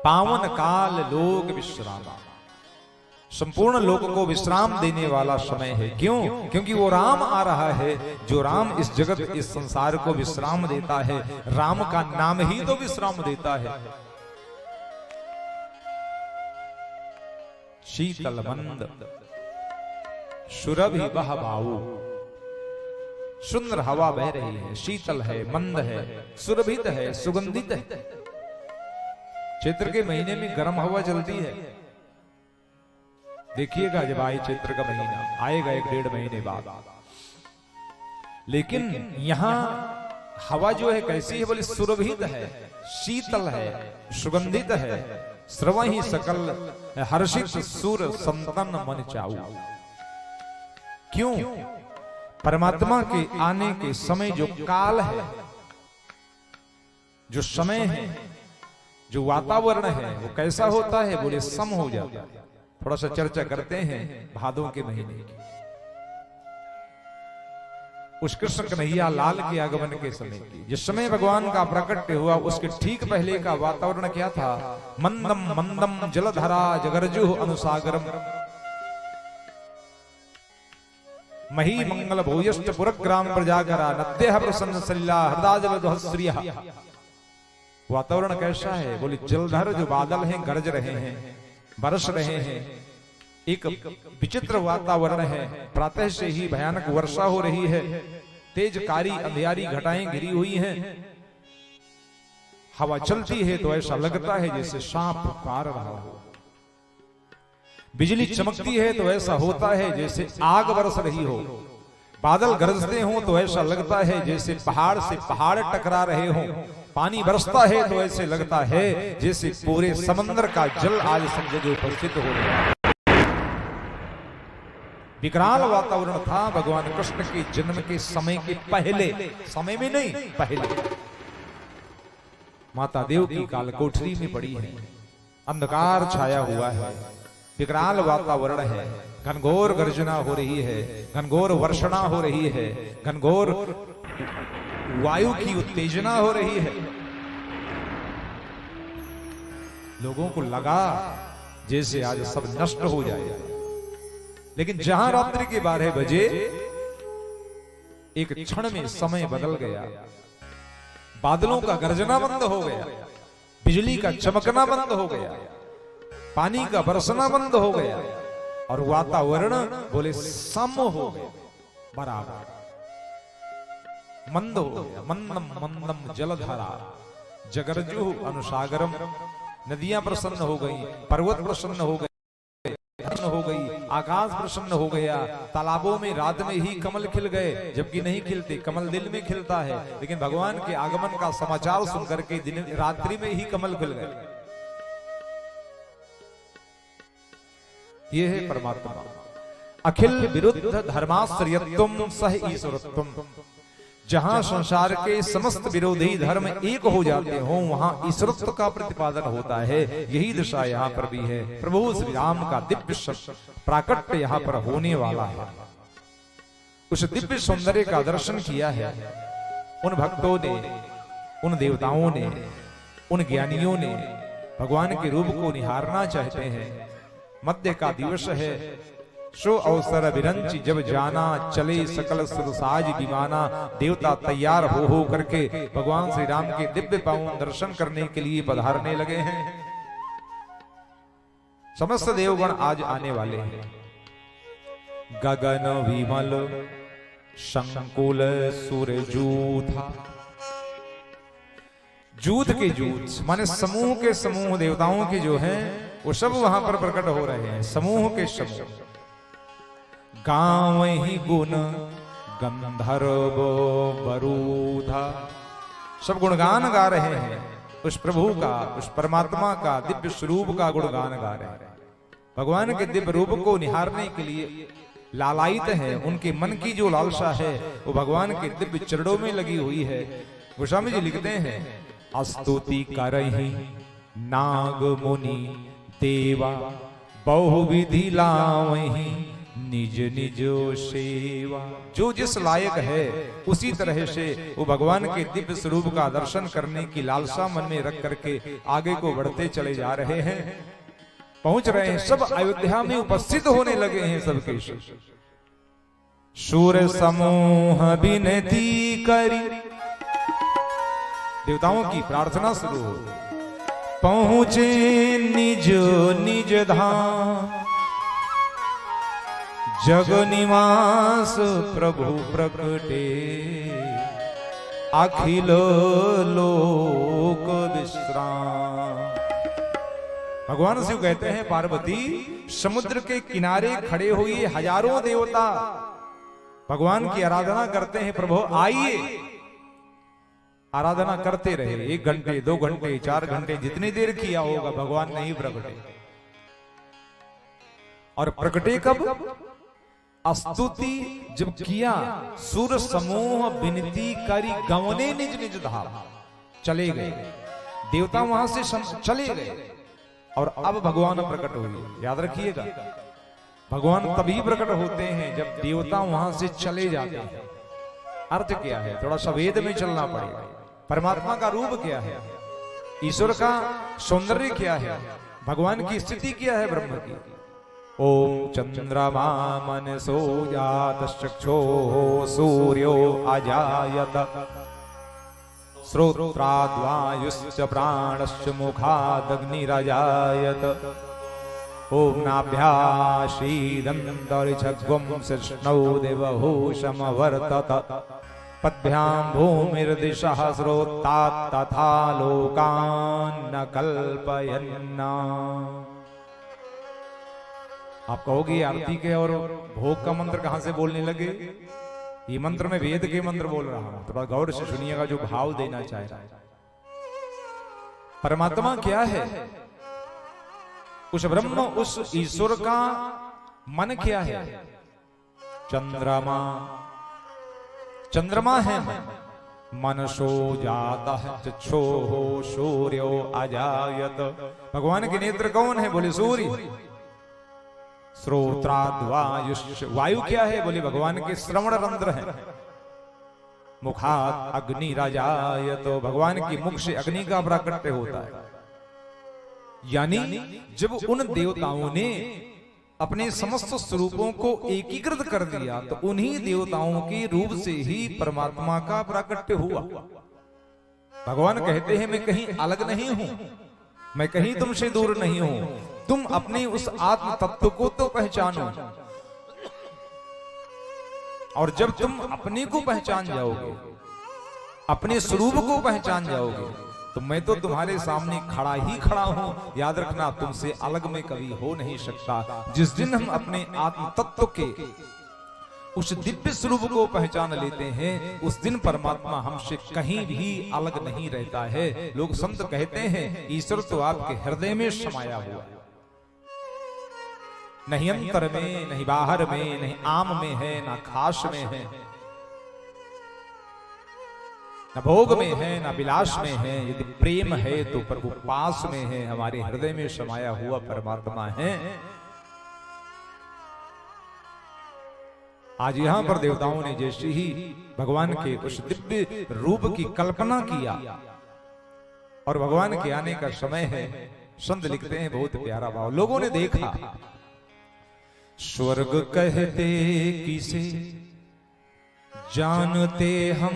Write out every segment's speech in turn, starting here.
पावन काल लोक विश्रामा, संपूर्ण लोक को विश्राम देने वाला समय है। क्यों? क्योंकि वो राम आ रहा है, जो राम इस जगत इस संसार को विश्राम देता है। राम का नाम ही तो विश्राम देता है। शीतल मंद सुरभि बह बाऊ, सुंदर हवा बह रही है, शीतल है, मंद है, सुरभित है, सुगंधित है। चैत्र के महीने में गर्म हवा चलती है। देखिएगा जब आए चैत्र का महीना, आएगा 1-1.5 महीने बाद। लेकिन यहां हवा जो है कैसी है? बोले सुरभित है, शीतल है, सुगंधित है। श्रवहि सकल हर्षित सुर संतन मन चाऊ। क्यों? परमात्मा के आने के समय जो काल है, जो समय है, जो वातावरण है, वो कैसा होता है? बोले सम हो जाता है। थोड़ा सा चर्चा करते हैं भादों के महीने की। उस कृष्ण कन्हैया लाल के आगमन के समय की, जिस समय भगवान का प्रकट हुआ, उसके ठीक पहले का वातावरण क्या था? मंदम मंदम जलधरा जगरजु अनुसागरम, मही मंगल भूयश्च पुरग्राम प्रजागरा नद्यः प्रसन्न सलिला हृदय जलधश्रिया। वातावरण कैसा है? बोले जलधर जो बादल हैं गरज रहे हैं, बरस रहे हैं। एक विचित्र वातावरण है। प्रातः से ही भयानक वर्षा हो रही है, तेजकारी अंधियारी घटाएं घिरी हुई हैं। हवा चलती है तो ऐसा लगता है जैसे सांप पुकार रहा हो। बिजली चमकती है तो ऐसा होता है जैसे आग बरस रही हो। बादल गरजते हो तो ऐसा लगता है जैसे पहाड़ से पहाड़ टकरा रहे हो। पानी बरसता है तो ऐसे लगता है जैसे पूरे समंदर का जल आज सब जगह उपस्थित हो रहा है। विकराल वातावरण था भगवान कृष्ण के जन्म के समय के पहले, समय में नहीं, पहले। माता देव की कालकोठरी में पड़ी है, अंधकार छाया हुआ है, विकराल वातावरण है, घनघोर गर्जना हो रही है, घनघोर वर्षणा हो रही है, घनघोर वायु की उत्तेजना हो रही है। लोगों को लगा जैसे आज सब नष्ट हो जाए। लेकिन जहां रात्रि के 12 बजे एक क्षण में समय बदल गया। बादलों का गर्जना बंद हो गया, बिजली का चमकना बंद हो गया, पानी का बरसना बंद हो गया और वातावरण बोले सम हो गया, बराबर मंद हो गया। मंदम मंदम जलधारा जगरजु अनुसागरम, नदियां प्रसन्न हो गई, पर्वत प्रसन्न हो गए, हो गई, आकाश प्रसन्न हो गया। तालाबों में रात में ही कमल खिल गए, जबकि नहीं खिलते, कमल दिन में खिलता है। लेकिन भगवान के आगमन का समाचार सुनकर के दिन रात्रि में ही कमल खिल गए। ये है परमात्मा। अखिल विरुद्ध धर्माश्रयत्वम सह ईश्वरत्वम। जहां संसार के समस्त विरोधी धर्म एक हो जाते हो, वहां ईश्वरत्व का प्रतिपादन होता है। यही दशा यहाँ पर भी है। प्रभु श्री राम का दिव्य प्राकट्य यहाँ पर होने वाला है। उस दिव्य सौंदर्य का दर्शन किया है उन भक्तों ने, उन देवताओं ने, उन ज्ञानियों ने। भगवान के रूप को निहारना चाहते हैं। मध्य का दिवस है, सो अवसर विरंची जब जाना, चले सकल सुरसाज विमाना। देवता तैयार हो करके भगवान श्री राम के दिव्य पावन दर्शन करने के लिए पधारने लगे हैं। समस्त देवगण आज आने वाले हैं। गगन विमल संकुल सूरजूथा। जूथ के जूथ माने समूह के समूह देवताओं के जो हैं वो सब वहां पर प्रकट हो रहे हैं। समूह के समूह गाँव ही गुण गंधर्व बरूधा। सब गुणगान गा रहे हैं उस प्रभु का, उस परमात्मा का दिव्य स्वरूप का गुणगान गा रहे हैं। भगवान के दिव्य रूप को निहारने के लिए लालायित है। उनके मन की जो लालसा है वो भगवान के दिव्य चरणों में लगी हुई है। गोस्वामी जी लिखते हैं, स्तुति करहि नाग मुनि देवा, बहुविधि लावहि निज निजो सेवा। जो जिस लायक है उसी तरह से वो भगवान के दिव्य स्वरूप का दर्शन करने की लालसा मन में रख करके आगे को बढ़ते चले जा रहे हैं, पहुंच रहे हैं। सब अयोध्या में उपस्थित होने लगे हैं सबके सब। सूर समूह विनती करी, देवताओं की प्रार्थना शुरू हो। पहुंचे निज निज धाम, जग निवास प्रभु प्रकटे, अखिल लोक विश्राम। भगवान शिव कहते हैं पार्वती, समुद्र के किनारे खड़े हुए हजारों देवता भगवान की आराधना करते हैं। प्रभु आइए, आराधना करते रहे। 1 घंटे 2 घंटे 4 घंटे जितनी देर किया होगा, भगवान नहीं प्रकटे। और प्रकटे कब? स्तुति जब किया, सूर समूह विनती करी, गवने निज निज धाम, चले गए देवता, वहां से चले गए। और अब भगवान प्रकट हुए। याद रखिएगा, भगवान तभी प्रकट होते हैं जब देवता वहां से चले जाते हैं। अर्थ क्या है? थोड़ा सा वेद में चलना पड़ेगा। परमात्मा का रूप क्या है, ईश्वर का सौंदर्य क्या है, भगवान की स्थिति क्या है ब्रह्म की। ओम चंद्रमा मनसो जातश्चक्षो सूर्यो अजायत, श्रोत्राद्वायुश्च प्राणश्च मुखादग्निरजायत। ओम नाभ्याशीदन्तरिक्षगुं सृष्णौ देवहूषमवर्तत, पद्भ्यां भूमिर्दिशः स्रोतात् तथा लोकान् न कल्पयन्ना। आप कहोगे आरती के और भोग का मंत्र कहां से बोलने लगे? ये मंत्र में वेद के मंत्र बोल रहा हूं, थोड़ा गौर से सुनिएगा जो भाव देना चाहे रहा है। परमात्मा क्या है? उस ब्रह्म, उस ईश्वर का मन क्या है? चंद्रमा, चंद्रमा है मन। मनसो जाता है चक्षो सूर्यो अजायत। भगवान के नेत्र कौन है? बोले सूर्य। श्रोत्राद्वायुश्च, वायु क्या है? बोले भगवान के श्रवण रंध्र है। मुखात् अग्निरजायत, तो भगवान की मुख से अग्नि का प्राकट्य होता है। यानी जब उन देवताओं ने अपने समस्त स्वरूपों को एकीकृत कर दिया तो उन्हीं देवताओं के रूप से ही परमात्मा का प्राकट्य हुआ। भगवान कहते हैं मैं कहीं अलग नहीं हूं, मैं कहीं तुमसे दूर नहीं हूं, तुम अपने उस आत्म तत्व को तो पहचानो। और जब तुम अपने को पहचान जाओगे, अपने स्वरूप को पहचान जाओगे, तो मैं तो तुम्हारे सामने खड़ा ही खड़ा हूं। याद रखना, तुमसे अलग में कभी हो नहीं सकता। जिस दिन हम अपने आत्म तत्व के उस दिव्य स्वरूप को पहचान लेते हैं, उस दिन परमात्मा हमसे कहीं भी अलग नहीं रहता है। लोग संत कहते हैं ईश्वर तो आपके हृदय में समाया हुआ है, नहीं अंतर में, नहीं बाहर में, नहीं आम में है, ना खास में है, न भोग में है, न विलास में है। यदि प्रेम है तो प्रभु पास में है, हमारे हृदय में समाया हुआ परमात्मा है। आज यहां पर देवताओं ने जैसे ही भगवान के उस दिव्य रूप की कल्पना किया और भगवान के आने का समय है, संत लिखते हैं बहुत प्यारा भाव। लोगों ने देखा, स्वर्ग कहते किसे जानते हम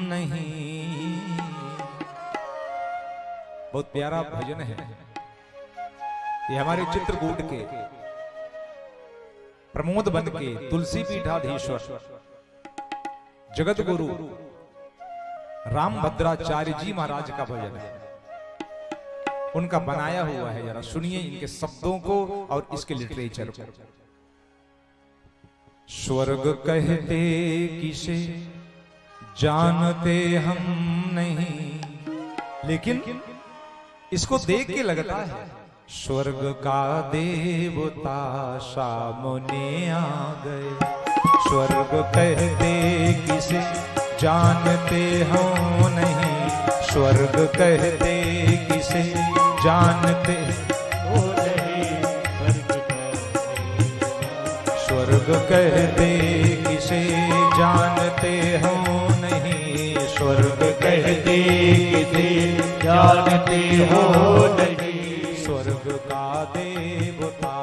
नहीं। बहुत प्यारा भजन है ये, हमारे चित्रकूट के प्रमोद बन के तुलसी पीठाधीश्वर जगत गुरु रामभद्राचार्य जी महाराज का भजन है, उनका बनाया हुआ है। जरा सुनिए इनके शब्दों को और इसके लिटरेचर को। स्वर्ग कहते किसे जानते हम नहीं, लेकिन इसको देख के लगता है स्वर्ग का देवता सामने आ गए। स्वर्ग कहते किसे जानते हो नहीं, स्वर्ग कहते किसे जानते हो नहीं। स्वर्ग स्वर्ग कहते किसे जानते हो नहीं, स्वर्ग कहते किसे जानते हो नहीं, स्वर्ग का देवता